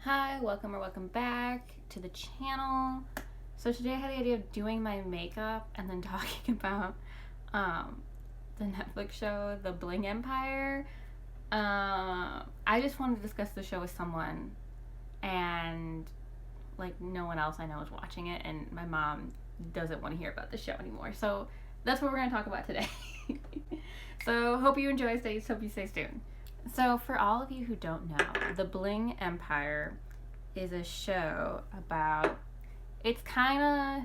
Hi, welcome or welcome back to the channel. So today I had the idea of doing my makeup and then talking about the Netflix show, The Bling Empire. I just wanted to discuss the show with someone, and like no one else I know is watching it, and my mom doesn't want to hear about the show anymore. So that's what we're going to talk about today. So hope you enjoy. Hope you stay tuned. So, for all of you who don't know, The Bling Empire is a show about. It's kind of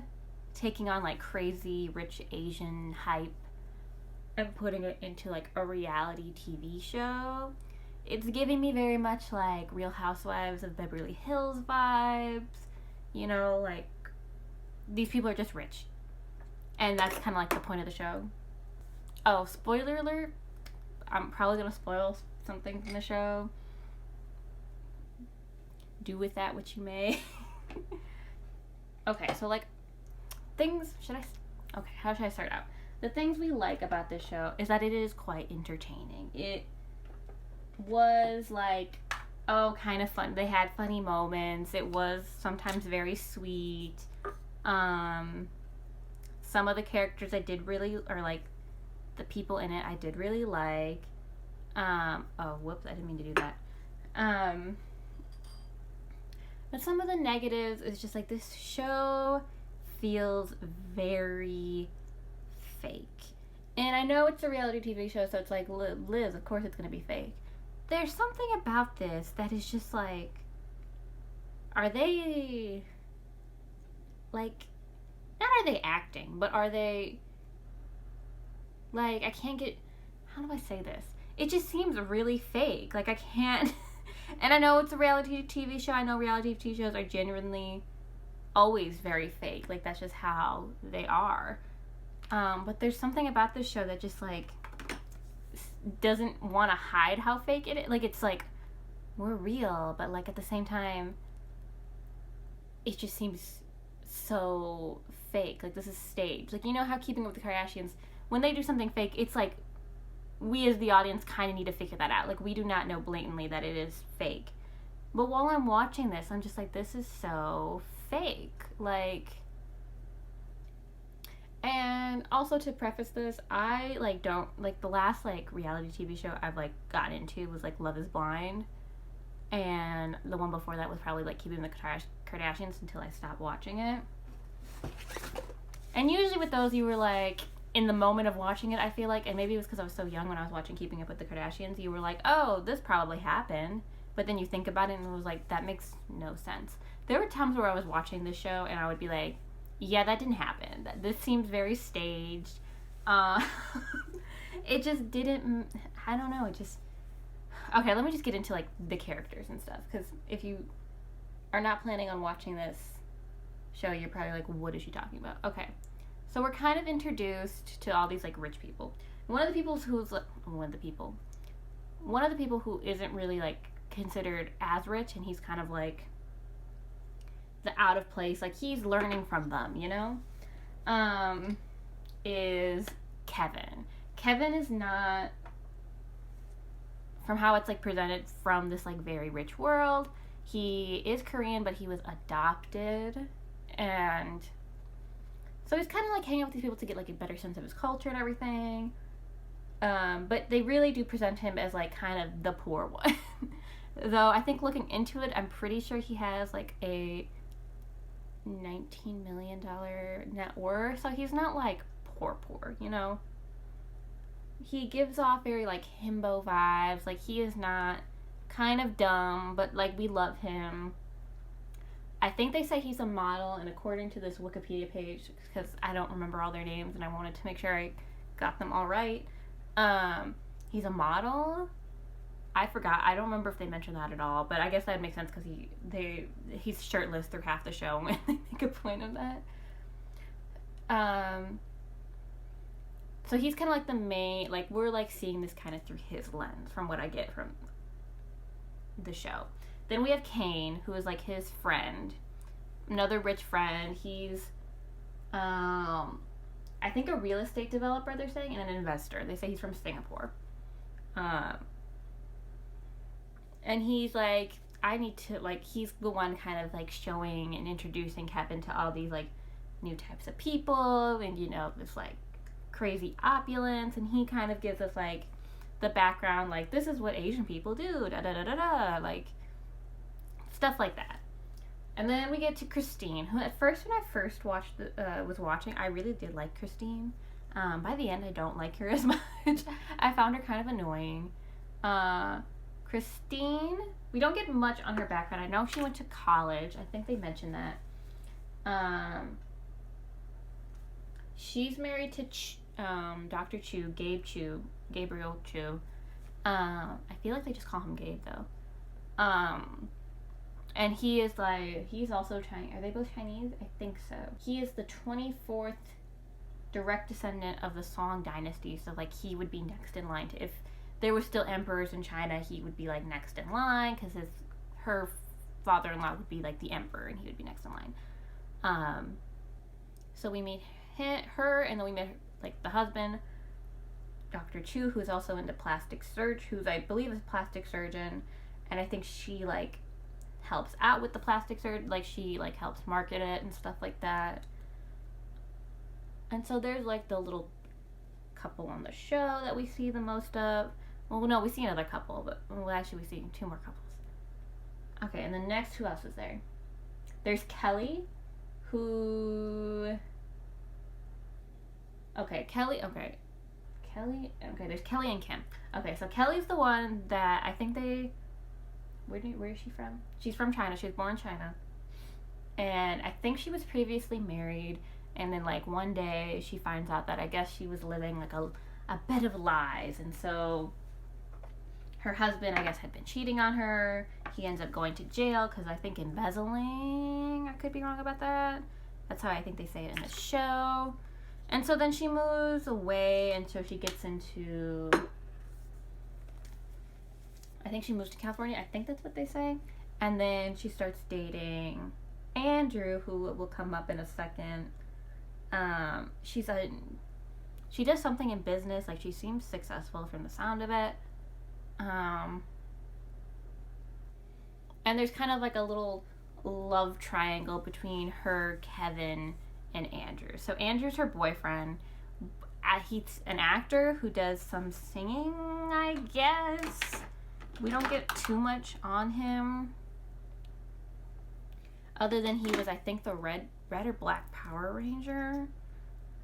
taking on like crazy rich Asian hype and putting it into like a reality TV show. It's giving me very much like Real Housewives of Beverly Hills vibes. You know, like these people are just rich. And that's kind of like the point of the show. Oh, spoiler alert. I'm probably going to spoil something from the show. Do with that what you may. Okay, so like things how should I start out? The things we like about this show is that it is quite entertaining. It was like kind of fun. They had funny moments. It was sometimes very sweet. Some of the characters the people in it I did really like. Oh, whoops, I didn't mean to do that. But some of the negatives is just like this show feels very fake. And I know it's a reality TV show, so it's like, Liz, of course it's going to be fake. There's something about this that is just like, are they acting, but are they, like, how do I say this? It just seems really fake. Like, I can't, and I know it's a reality TV show. I know reality TV shows are genuinely always very fake. Like, that's just how they are. But there's something about this show that just, like, doesn't want to hide how fake it is. Like, it's like, we're real, but, like, at the same time, it just seems so fake. Like, this is staged. Like, you know how Keeping Up with the Kardashians, when they do something fake, it's like, we as the audience kind of need to figure that out. Like, we do not know blatantly that it is fake. But while I'm watching this, I'm just like, this is so fake. Like, and also to preface this, I, like, don't, like, the last, like, reality TV show I've, like, gotten into was, like, Love is Blind. And the one before that was probably, like, Keeping the Kardashians until I stopped watching it. And usually with those, you were, like, in the moment of watching it, I feel like, and maybe it was because I was so young when I was watching Keeping Up with the Kardashians, you were like, oh, this probably happened. But then you think about it and it was like, that makes no sense. There were times where I was watching this show and I would be like, yeah, that didn't happen. This seems very staged. It just didn't, I don't know, it just, okay, let me just get into like the characters and stuff. Because if you are not planning on watching this show, you're probably like, what is she talking about? Okay. So we're kind of introduced to all these like rich people. One of the people who isn't really like considered as rich, and he's kind of like the out of place, like he's learning from them, you know, is Kevin. Kevin is not, from how it's like presented, from this like very rich world. He is Korean, but he was adopted, and so he's kind of like hanging out with these people to get like a better sense of his culture and everything. But they really do present him as like kind of the poor one. Though I think looking into it, I'm pretty sure he has like a $19 million net worth. So he's not like poor, you know? He gives off very like himbo vibes. Like he is not, kind of dumb, but like we love him. I think they say he's a model, and according to this Wikipedia page, because I don't remember all their names and I wanted to make sure I got them all right, he's a model. I forgot. I don't remember if they mentioned that at all, but I guess that would make sense because he's shirtless through half the show when they make a point of that. So he's kind of like the main, like we're like seeing this kind of through his lens from what I get from the show. Then we have Kane, who is like his friend, another rich friend. He's, I think a real estate developer, they're saying, and an investor. They say he's from Singapore. And he's like, I need to, like, he's the one kind of, like, showing and introducing Kevin to all these, like, new types of people and, you know, this, like, crazy opulence. And he kind of gives us, like, the background, like, this is what Asian people do, da-da-da-da-da, like, stuff like that. And then we get to Christine, who at first, when I first was watching, I really did like Christine. By the end, I don't like her as much. I found her kind of annoying. Christine, we don't get much on her background. I know she went to college. I think they mentioned that. She's married to Dr. Chu, Gabriel Chu. I feel like they just call him Gabe, though. And he is, like, he's also Chinese. Are they both Chinese? I think so. He is the 24th direct descendant of the Song dynasty, so, like, he would be next in line to, if there were still emperors in China, he would be, like, next in line, because her father-in-law would be, like, the emperor, and he would be next in line. So we meet her, and then we met, like, the husband, Dr. Chu, who's also into plastic surgery, who's, I believe, is a plastic surgeon, and I think she, like, helps out with the plastic surgery, like, she, like, helps market it and stuff like that. And so there's, like, the little couple on the show that we see the most of. Well, no, we see another couple, but, well, actually we see 2 more couples. Okay, and then next, who else is there? There's Kelly, who... Okay, there's Kelly and Kim. Okay, so Kelly's the one that I think they... Where is she from? She's from China. She was born in China. And I think she was previously married. And then, like, one day she finds out that I guess she was living, like, a bed of lies. And so her husband, I guess, had been cheating on her. He ends up going to jail because I think embezzling. I could be wrong about that. That's how I think they say it in the show. And so then she moves away. And so she gets into... I think she moves to California. I think that's what they say. And then she starts dating Andrew, who will come up in a second. She does something in business. Like, she seems successful from the sound of it. And there's kind of like a little love triangle between her, Kevin, and Andrew. So Andrew's her boyfriend. He's an actor who does some singing, I guess. We don't get too much on him. Other than he was, I think, the red or black Power Ranger.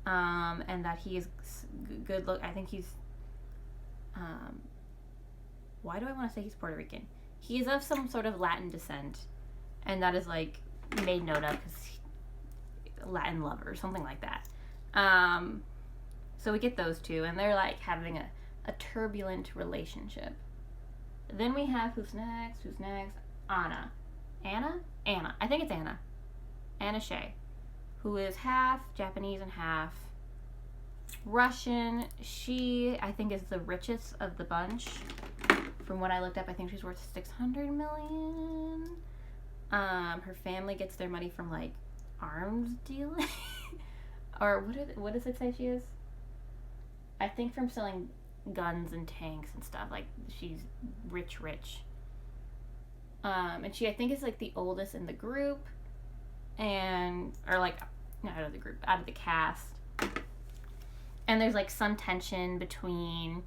And that he is good look. I think he's... why do I want to say he's Puerto Rican? He is of some sort of Latin descent. And that is, like, made note of because Latin lover, something like that. So we get those two. And they're, like, having a turbulent relationship. Then we have, who's next? Anna. I think it's Anna. Anna Shea, who is half Japanese and half Russian. She, I think, is the richest of the bunch. From what I looked up, I think she's worth $600 million. Her family gets their money from, like, arms dealing. Or what does it say she is? I think from selling guns and tanks and stuff. Like, she's rich. And she, I think, is, like, the oldest in the group. Not out of the group, out of the cast. And there's, like, some tension between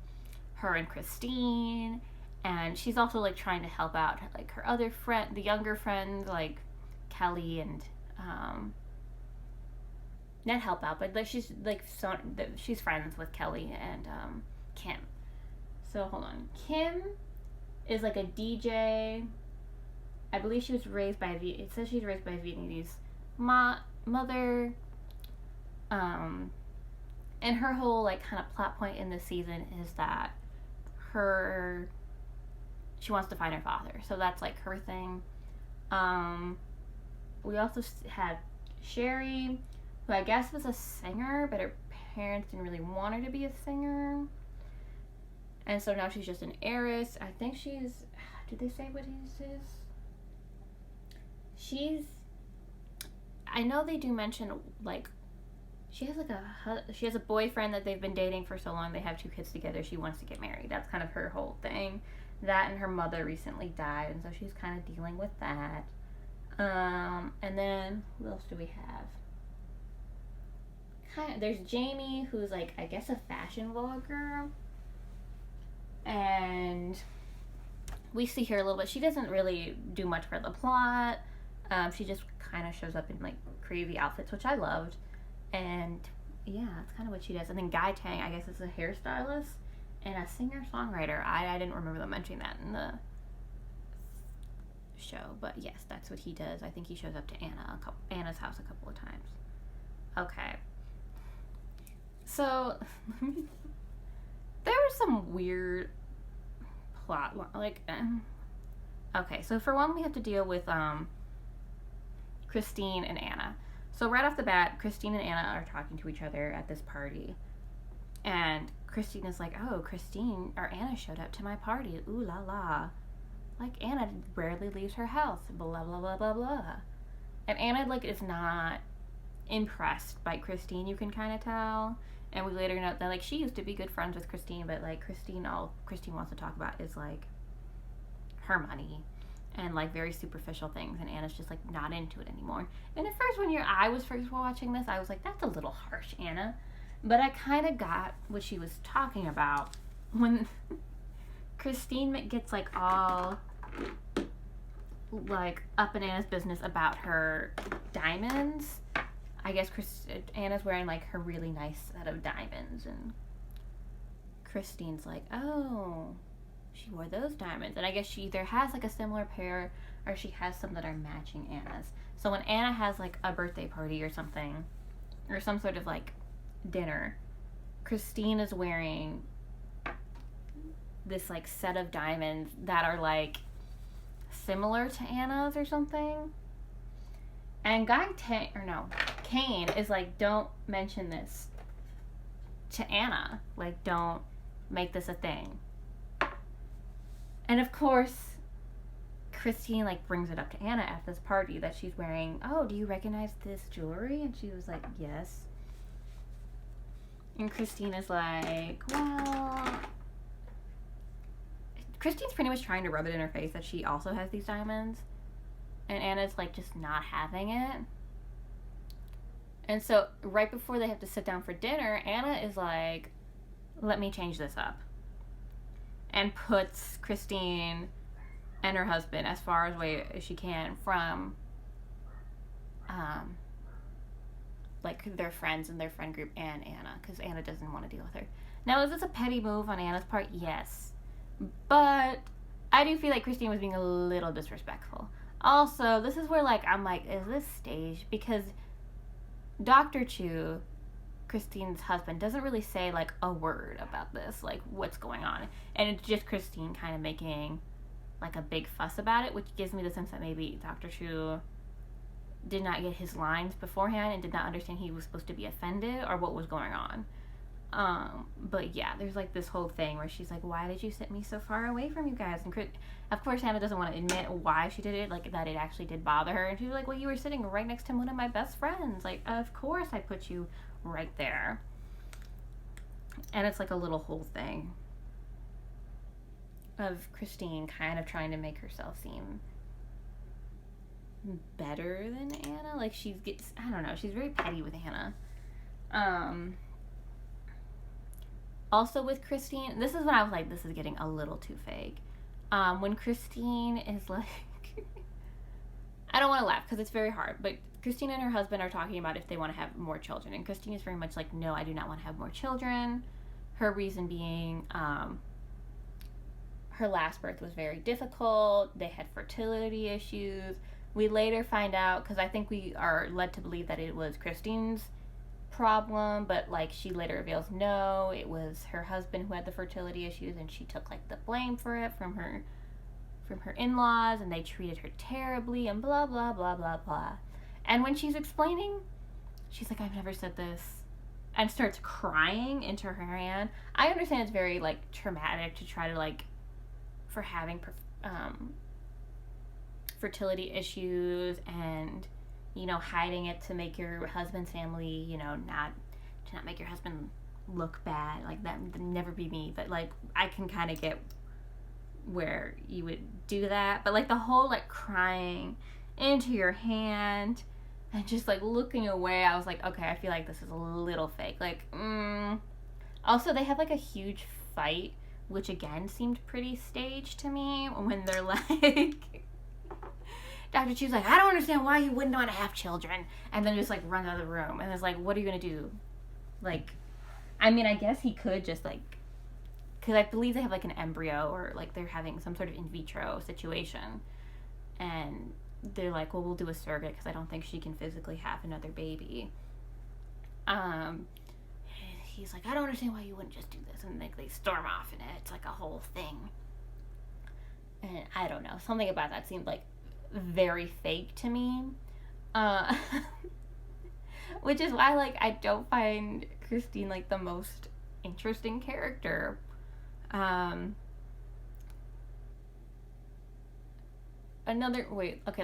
her and Christine. And she's also, like, trying to help out, like, her other friend, the younger friends, like, Kelly and, not help out, but, like, she's, like, she's friends with Kelly and, Kim. So, hold on. Kim is, like, a DJ. I believe she was raised by it says she's raised by a Vietnamese mother. And her whole, like, kind of plot point in this season is that she wants to find her father. So that's, like, her thing. We also have Sherry, who I guess was a singer, but her parents didn't really want her to be a singer. And so now she's just an heiress. I think she's... Did they say what he is? I know they do mention, like, she has a boyfriend that they've been dating for so long. They have 2 kids together. She wants to get married. That's kind of her whole thing. That and her mother recently died, and so she's kind of dealing with that. And then who else do we have? There's Jamie, who's like, I guess, a fashion vlogger, and we see her a little bit. She doesn't really do much for the plot. She just kind of shows up in like crazy outfits, which I loved, and yeah, that's kind of what she does. And then Guy Tang, I guess, is a hairstylist and a singer-songwriter. I didn't remember them mentioning that in the show, but yes, that's what he does. I think he shows up to Anna's house a couple of times. Okay. So, there was some weird plot, okay, so for one, we have to deal with, Christine and Anna. So right off the bat, Christine and Anna are talking to each other at this party, and Christine is like, oh, Anna showed up to my party, ooh la la. Like, Anna rarely leaves her house, blah, blah, blah, blah, blah. And Anna, like, is not impressed by Christine, you can kind of tell. And we later know that, like, she used to be good friends with Christine, but, like, all Christine wants to talk about is, like, her money and, like, very superficial things. And Anna's just, like, not into it anymore. And at first, when I was first watching this, I was like, that's a little harsh, Anna. But I kind of got what she was talking about when Christine gets, like, all, like, up in Anna's business about her diamonds. I guess Anna's wearing, like, her really nice set of diamonds, and Christine's like, oh, she wore those diamonds. And I guess she either has, like, a similar pair, or she has some that are matching Anna's. So when Anna has, like, a birthday party or something, or some sort of, like, dinner, Christine is wearing this, like, set of diamonds that are, like, similar to Anna's or something. And Kane is like, don't mention this to Anna. Like, don't make this a thing. And of course, Christine, like, brings it up to Anna at this party that she's wearing. Oh, do you recognize this jewelry? And she was like, yes. And Christine is like, well... Christine's pretty much trying to rub it in her face that she also has these diamonds. And Anna's, like, just not having it. And so, right before they have to sit down for dinner, Anna is like, let me change this up. And puts Christine and her husband as far away as she can from, like, their friends and their friend group and Anna. Because Anna doesn't want to deal with her. Now, is this a petty move on Anna's part? Yes. But I do feel like Christine was being a little disrespectful. Also, this is where, like, I'm like, is this staged? Because Dr. Chu, Christine's husband, doesn't really say, like, a word about this, like, what's going on. And it's just Christine kind of making, like, a big fuss about it, which gives me the sense that maybe Dr. Chu did not get his lines beforehand and did not understand he was supposed to be offended or what was going on. But yeah, there's, like, this whole thing where she's like, why did you sit me so far away from you guys? And of course, Hannah doesn't want to admit why she did it, like, that it actually did bother her. And she's like, well, you were sitting right next to one of my best friends. Like, of course I put you right there. And it's, like, a little whole thing of Christine kind of trying to make herself seem better than Anna. Like, I don't know, she's very petty with Anna. Also with Christine, this is when I was like, this is getting a little too fake. When Christine is like, I don't want to laugh because it's very hard, but Christine and her husband are talking about if they want to have more children. And Christine is very much like, no, I do not want to have more children. Her reason being, her last birth was very difficult. They had fertility issues. We later find out, because I think we are led to believe that it was Christine's problem, but, like, she later reveals no, it was her husband who had the fertility issues, and she took, like, the blame for it from her in-laws, and they treated her terribly, and blah blah blah blah blah. And when she's explaining, she's like, I've never said this, and starts crying into her hand. I understand it's very, like, traumatic to try to, like, for having fertility issues and, you know, hiding it to make your husband's family, you know, not make your husband look bad. Like, that would never be me. But, like, I can kind of get where you would do that. But like the whole like crying into your hand and just like looking away, I was like, okay, I feel like this is a little fake. Like, Also, they have like a huge fight, which again seemed pretty staged to me when they're like, Dr. Chu's like, I don't understand why you wouldn't want to have children. And then just like run out of the room. And it's like, what are you going to do? Like, I mean, I guess he could just like, because I believe they have like an embryo or like they're having some sort of in vitro situation. And they're like, well, we'll do a surrogate because I don't think she can physically have another baby. He's like, I don't understand why you wouldn't just do this. And like they storm off and it's like a whole thing. And I don't know. Something about that seemed like very fake to me. Which is why like I don't find Christine like the most interesting character.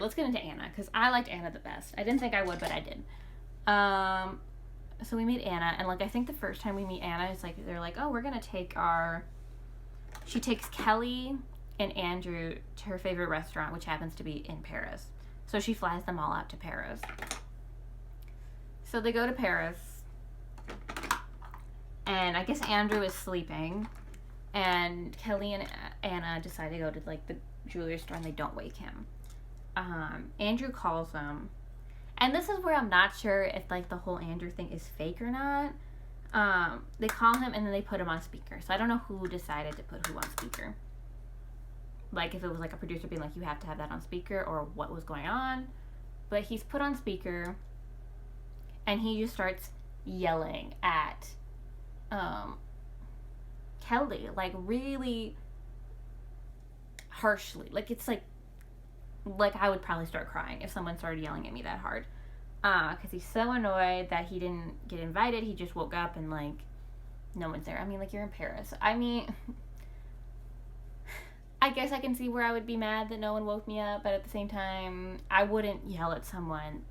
Let's get into Anna, because I liked Anna the best. I didn't think I would, but I did. So we meet Anna, and like I think the first time we meet Anna, it's like they're like, oh, we're gonna take she takes Kelly and Andrew to her favorite restaurant, which happens to be in Paris. So she flies them all out to Paris. So they go to Paris, and I guess Andrew is sleeping, and Kelly and Anna decide to go to like the jewelry store, and they don't wake him. Andrew calls them, and this is where I'm not sure if like the whole Andrew thing is fake or not. They call him and then they put him on speaker. So I don't know who decided to put who on speaker. Like if it was like a producer being like, you have to have that on speaker, or what was going on. But he's put on speaker, and he just starts yelling at Kelly, like really harshly. Like it's like I would probably start crying if someone started yelling at me that hard. Because he's so annoyed that he didn't get invited. He just woke up and like no one's there. I mean, like, you're in Paris. I mean, I guess I can see where I would be mad that no one woke me up, but at the same time, I wouldn't yell at someone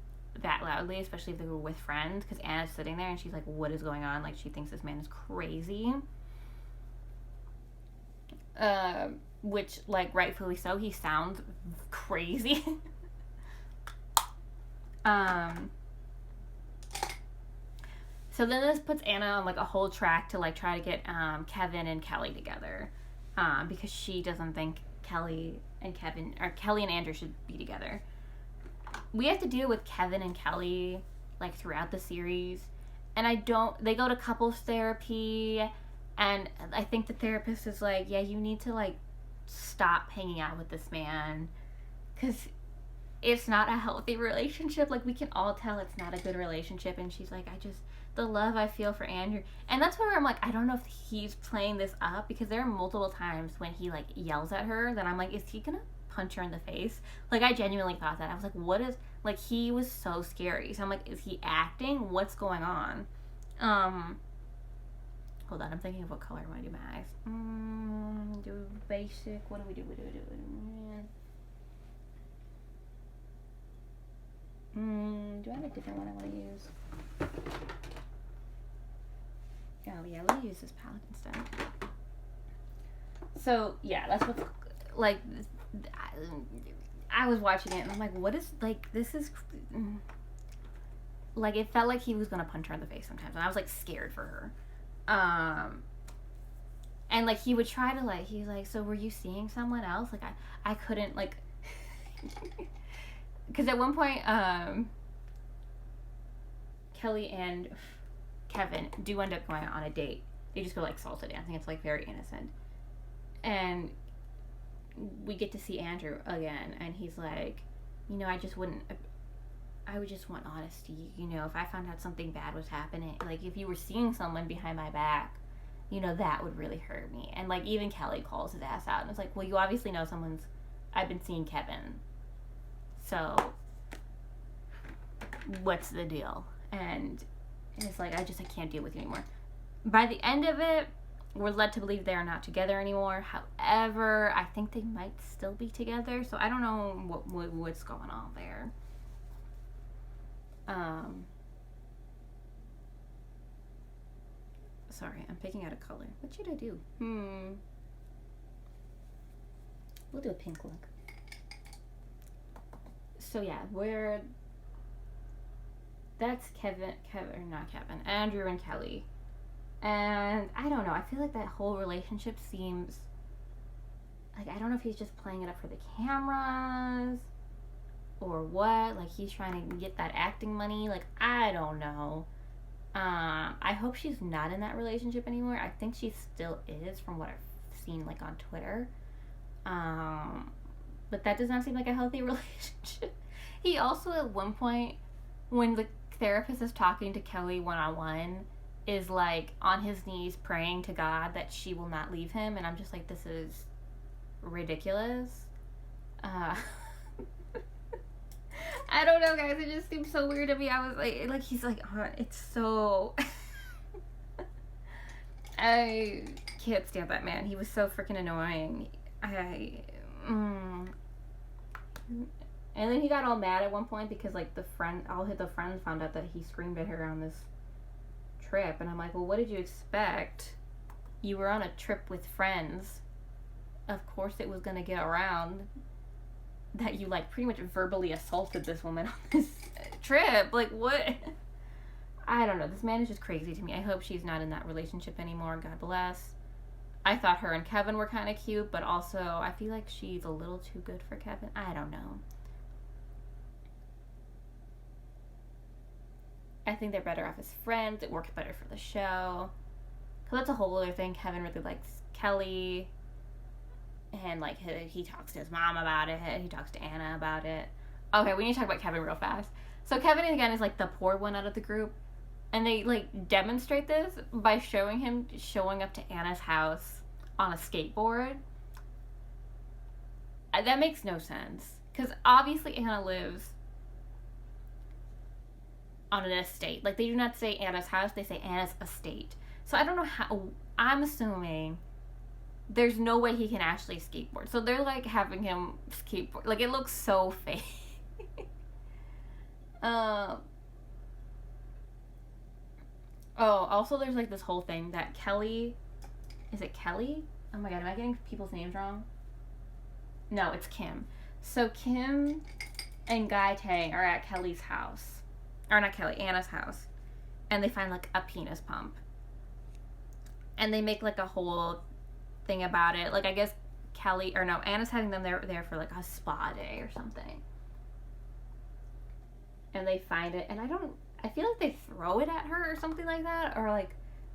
that loudly, especially if they were with friends, because Anna's sitting there and she's like, what is going on? Like, she thinks this man is crazy. Which, like, rightfully so, he sounds crazy. So then this puts Anna on, like, a whole track to, like, try to get Kevin and Kelly together. Because she doesn't think Kelly and Andrew should be together. We have to deal with Kevin and Kelly, like, throughout the series. And they go to couples therapy, and I think the therapist is like, yeah, you need to, like, stop hanging out with this man, because it's not a healthy relationship. Like, we can all tell it's not a good relationship. And she's like, the love I feel for Andrew. And that's where I'm like, I don't know if he's playing this up, because there are multiple times when he, like, yells at her that I'm like, is he gonna punch her in the face? Like, I genuinely thought that. I was like, what is, like, he was so scary. So I'm like, is he acting? What's going on? Hold on, I'm thinking of what color I want to do my eyes. Do basic. What do we do? Do I have a different one I want to use? Oh, yeah, let me use this palette instead. So, yeah, that's what's, like, I was watching it, and I'm like, what is, like, this is, like, it felt like he was going to punch her in the face sometimes, and I was, like, scared for her. And, like, he would try to, like, he's like, so were you seeing someone else? Like, I couldn't, like, because at one point, Kelly and Kevin do end up going on a date. They just go, like, salsa dancing. It's, like, very innocent. And we get to see Andrew again, and he's like, you know, I would just want honesty. You know, if I found out something bad was happening, like, if you were seeing someone behind my back, you know, that would really hurt me. And, like, even Kelly calls his ass out, and it's like, well, you obviously know I've been seeing Kevin. So, what's the deal? And it's like, I can't deal with you anymore. By the end of it, we're led to believe they are not together anymore. However, I think they might still be together. So I don't know what's going on there. Sorry, I'm picking out a color. What should I do? We'll do a pink look. So yeah, that's Andrew and Kelly. And I don't know, I feel like that whole relationship seems like, I don't know if he's just playing it up for the cameras or what. Like, he's trying to get that acting money. Like, I don't know. I hope she's not in that relationship anymore. I think she still is, from what I've seen, like, on Twitter. But that does not seem like a healthy relationship. He also, at one point, when the therapist is talking to Kelly one-on-one, is, like, on his knees praying to God that she will not leave him. And I'm just like, this is ridiculous. I don't know, guys. It just seems so weird to me. I was like he's like, oh, it's so. I can't stand that man. He was so freaking annoying. And then he got all mad at one point because, like, all the friends found out that he screamed at her on this trip, and I'm like, well, what did you expect? You were on a trip with friends. Of course, it was gonna get around that you, like, pretty much verbally assaulted this woman on this trip. Like, what? I don't know. This man is just crazy to me. I hope she's not in that relationship anymore. God bless. I thought her and Kevin were kind of cute, but also I feel like she's a little too good for Kevin. I don't know. I think they're better off as friends. It works better for the show. Because that's a whole other thing. Kevin really likes Kelly. And, like, he talks to his mom about it. He talks to Anna about it. Okay, we need to talk about Kevin real fast. So Kevin, again, is, like, the poor one out of the group. And they, like, demonstrate this by showing him showing up to Anna's house on a skateboard. That makes no sense. Because obviously Anna lives on an estate. Like, they do not say Anna's house. They say Anna's estate. So I don't know how. I'm assuming there's no way he can actually skateboard. So they're, like, having him skateboard. Like, it looks so fake. Also there's, like, this whole thing that Kelly... Is it Kelly? Oh my god, am I getting people's names wrong? No, it's Kim. So Kim and Guy Tay are at Kelly's house. Or not Kelly, Anna's house. And they find, like, a penis pump. And they make, like, a whole thing about it. Like, I guess Anna's having them there for, like, a spa day or something. And they find it, and I feel like they throw it at her or something like that, or, like,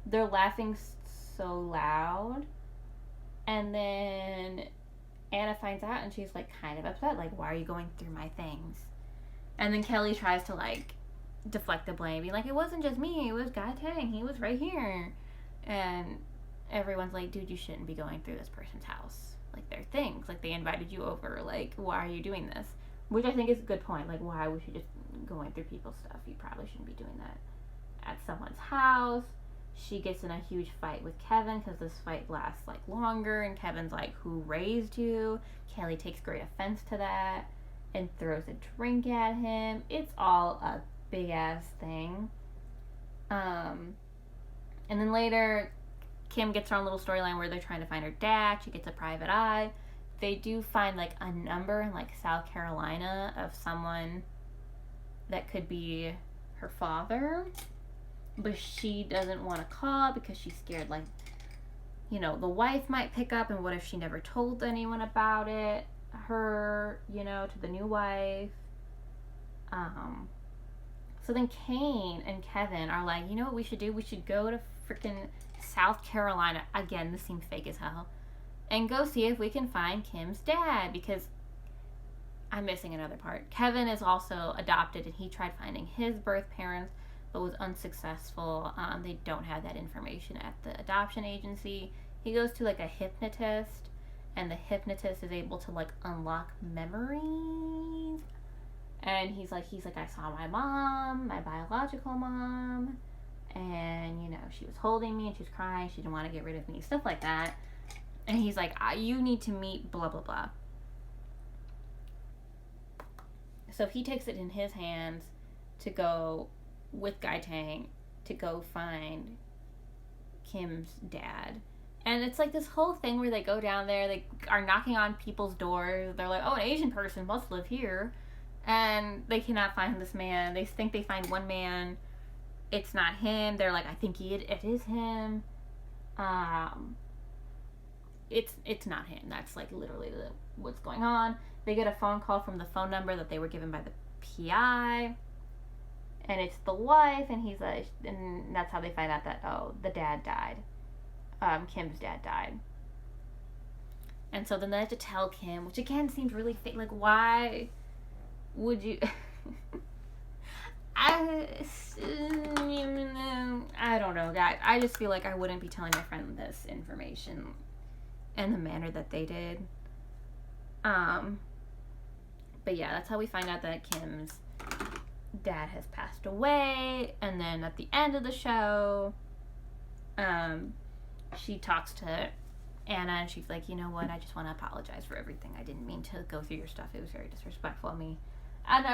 they're laughing so loud, and then Anna finds out, and she's, like, kind of upset, like, why are you going through my things? And then Kelly tries to, like, deflect the blame, being like, it wasn't just me, it was Guy Tang, he was right here. And everyone's like, dude, you shouldn't be going through this person's house. Like, their things. Like, they invited you over. Like, why are you doing this? Which I think is a good point. Like, why we should just going through people's stuff. You probably shouldn't be doing that at someone's house. She gets in a huge fight with Kevin because this fight lasts, like, longer. And Kevin's like, who raised you? Kelly takes great offense to that and throws a drink at him. It's all a big-ass thing. And then later... Kim gets her own little storyline where they're trying to find her dad. She gets a private eye. They do find, like, a number in, like, South Carolina of someone that could be her father. But she doesn't want to call because she's scared, like, you know, the wife might pick up, and what if she never told anyone about it? Her, you know, to the new wife. So then Kane and Kevin are like, you know what we should do? We should go to freaking South Carolina. Again, this seems fake as hell. And go see if we can find Kim's dad, because I'm missing another part. Kevin is also adopted, and he tried finding his birth parents, but was unsuccessful. They don't have that information at the adoption agency. He goes to, like, a hypnotist, and the hypnotist is able to, like, unlock memories. And he's like, I saw my mom, my biological mom, and, you know, she was holding me, and she was crying, she didn't want to get rid of me, stuff like that. And he's like, you need to meet blah, blah, blah. So he takes it in his hands to go with Guy Tang to go find Kim's dad. And it's like this whole thing where they go down there, they are knocking on people's doors. They're like, oh, an Asian person must live here. And they cannot find this man. They think they find one man. It's not him. They're like, I think it is him. It's not him. That's like literally what's going on. They get a phone call from the phone number that they were given by the PI. And it's the wife, and he's like, and that's how they find out that, oh, the dad died. Kim's dad died. And so then they have to tell Kim, which again seems really fake. Like, why would you? I don't know, guys. I just feel like I wouldn't be telling my friend this information in the manner that they did. But yeah, that's how we find out that Kim's dad has passed away. And then at the end of the show, she talks to Anna, and she's like, you know what, I just want to apologize for everything. I didn't mean to go through your stuff. It was very disrespectful of me. And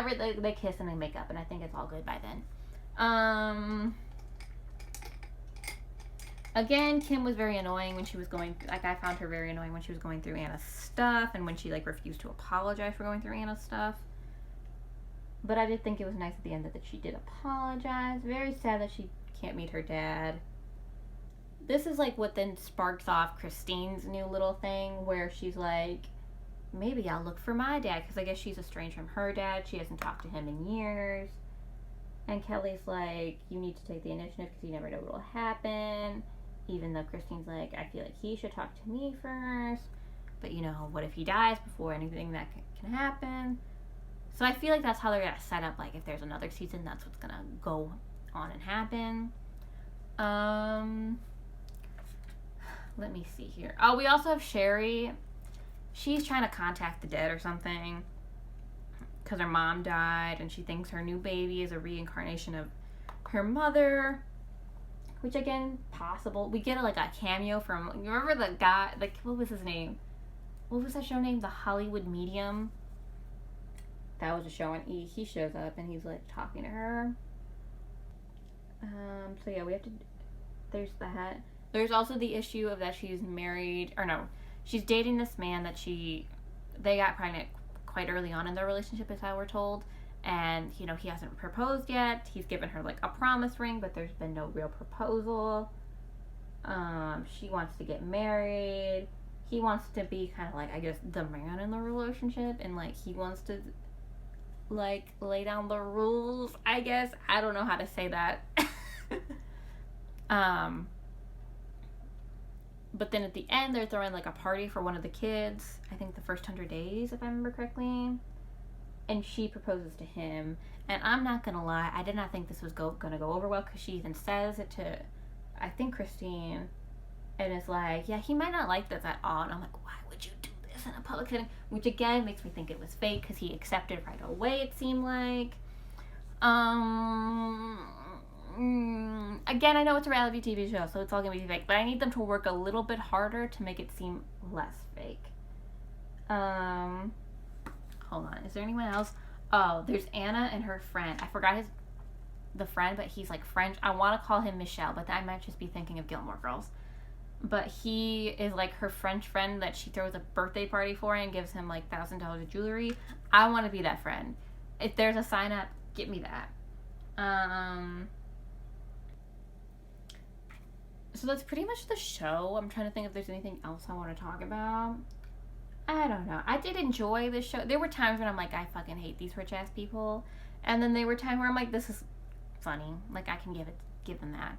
they kiss and they make up, and I think it's all good by then. Again, Kim was very annoying when she was going, like, I found her very annoying when she was going through Anna's stuff, and when she, like, refused to apologize for going through Anna's stuff. But I did think it was nice at the end that she did apologize. Very sad that she can't meet her dad. This is like what then sparks off Christine's new little thing where she's like, maybe I'll look for my dad, because I guess she's estranged from her dad. She hasn't talked to him in years. And Kelly's like, you need to take the initiative because you never know what will happen. Even though Christine's like, I feel like he should talk to me first. But, you know, what if he dies before anything that can happen? So I feel like that's how they're going to set up, like, if there's another season, that's what's going to go on and happen. Let me see here. Oh, we also have Sherry. She's trying to contact the dead or something because her mom died, and she thinks her new baby is a reincarnation of her mother, which, again, possible. We get like a cameo from, you remember the guy, like, what was his name? What was that show name? The Hollywood Medium. That was a show on E. He shows up and he's like talking to her. So yeah, we have to, there's that. There's also the issue of that she's married, or no, she's dating this man that they got pregnant quite early on in their relationship, is how we're told. And, you know, he hasn't proposed yet. He's given her, like, a promise ring, but there's been no real proposal. She wants to get married. He wants to be kind of, like, I guess, the man in the relationship. And, like, he wants to, like, lay down the rules, I guess. I don't know how to say that. But then at the end, they're throwing, like, a party for one of the kids. I think the first 100 days, if I remember correctly. And she proposes to him. And I'm not going to lie, I did not think this was going to go over well, because she even says it to, I think, Christine. And it's like, yeah, he might not like this at all. And I'm like, why would you do this in a public setting? Which, again, makes me think it was fake, because he accepted right away, it seemed like. Again, I know it's a reality TV show, so it's all going to be fake. But I need them to work a little bit harder to make it seem less fake. Hold on. Is there anyone else? Oh, there's Anna and her friend. I forgot the friend, but he's like French. I want to call him Michelle, but I might just be thinking of Gilmore Girls. But he is like her French friend that she throws a birthday party for and gives him like $1,000 of jewelry. I want to be that friend. If there's a sign up, get me that. So that's pretty much the show. I'm trying to think if there's anything else I want to talk about. I don't know. I did enjoy this show. There were times when I'm like, I fucking hate these rich ass people. And then there were times where I'm like, this is funny. Like, I can give them that.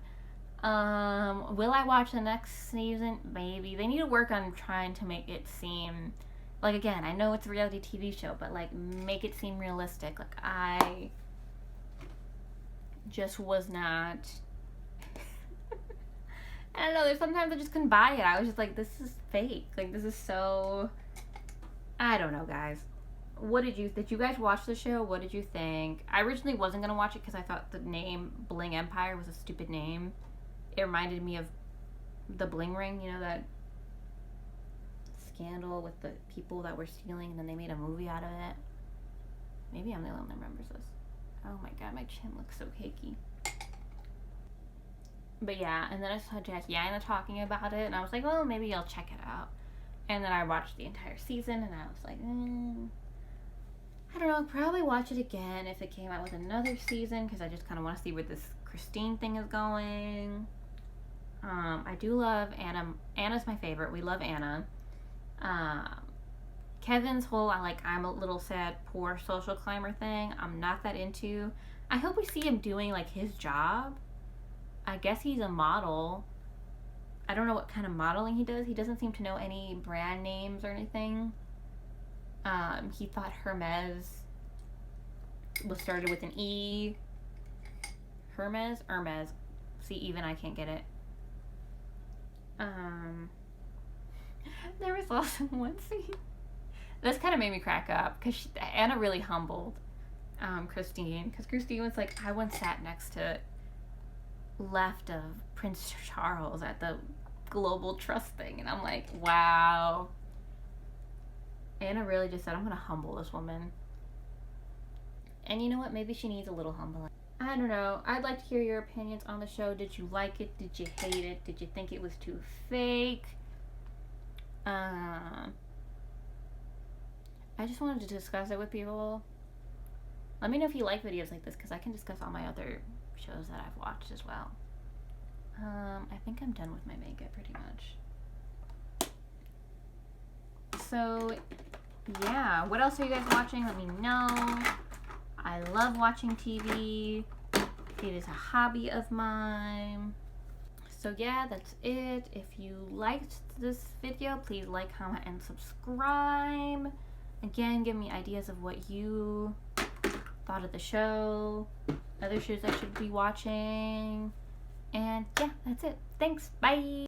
Will I watch the next season? Maybe. They need to work on trying to make it seem, like, again, I know it's a reality TV show, but, like, make it seem realistic. Like, I just was not... I don't know, there's sometimes I just couldn't buy it. I was just like, this is fake. Like, this is so... I don't know, guys. Did you guys watch the show? What did you think? I originally wasn't going to watch it because I thought the name Bling Empire was a stupid name. It reminded me of the bling ring, you know, that scandal with the people that were stealing and then they made a movie out of it. Maybe I'm the only one that remembers this. Oh my god, my chin looks so cakey. But yeah, and then I saw Jackie Aina talking about it, and I was like, well, maybe I'll check it out. And then I watched the entire season, and I was like, I don't know, I'll probably watch it again if it came out with another season, because I just kind of want to see where this Christine thing is going. I do love Anna. Anna's my favorite. We love Anna. Kevin's whole I'm a little sad, poor social climber thing, I'm not that into. I hope we see him doing like his job. I guess he's a model. I don't know what kind of modeling he does. He doesn't seem to know any brand names or anything. He thought Hermes was started with an E. Hermes? See, even I can't get it. There was also one scene. This kind of made me crack up because Anna really humbled Christine. Because Christine was like, I once sat next to left of Prince Charles at the Global Trust thing. And I'm like, wow. Anna really just said, I'm going to humble this woman. And you know what? Maybe she needs a little humbling. I don't know. I'd like to hear your opinions on the show. Did you like it? Did you hate it? Did you think it was too fake? I just wanted to discuss it with people. Let me know if you like videos like this, because I can discuss all my other shows that I've watched as well. I think I'm done with my makeup pretty much. So, yeah. What else are you guys watching? Let me know. I love watching TV. It is a hobby of mine. So yeah, that's it. If you liked this video, please like, comment, and subscribe. Again, give me ideas of what you thought of the show, other shows I should be watching. And yeah, that's it. Thanks. Bye.